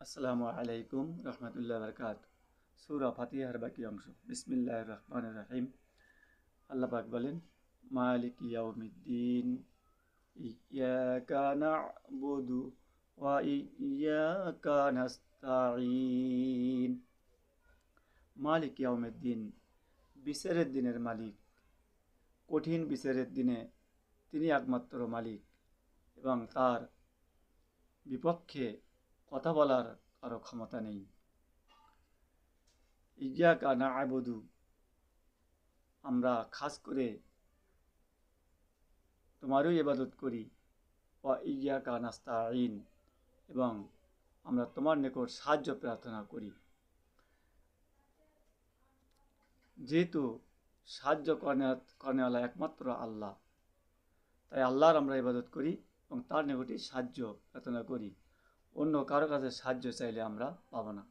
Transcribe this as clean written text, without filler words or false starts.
আসসালামু আলাইকুম রহমতুল্লাহ বরকাত। সূরা ফাতিহার বাকি অংশ। বিসমিল্লাহির রহমানির রহিম। আল্লাহ পাক বলেন, মালিক ইয়াউমিদ্দিন, ইয়াকা না'বুদু ওয়া ইয়াকা নাস্তাঈন। মালিক ইয়াউমিদ্দিন, বিচারের দিনের মালিক। কঠিন বিচারের দিনে তিনি একমাত্র মালিক এবং তার বিপক্ষে কথা বলার কারো ক্ষমতা নেই। ইয়াকা না'বুদু, আমরা খাস করে তোমারই ইবাদত করি। ওয়া ইয়াকা নাস্তাঈন, এবং আমরা তোমার নিকট সাহায্য প্রার্থনা করি। যেহেতু সাহায্য করেনওয়ালা একমাত্র আল্লাহ, তাই আল্লাহর আমরা ইবাদত করি এবং তার নিকটই সাহায্য প্রার্থনা করি। অন্য কারো কাছে সাহায্য চাইলে আমরা পাবো না।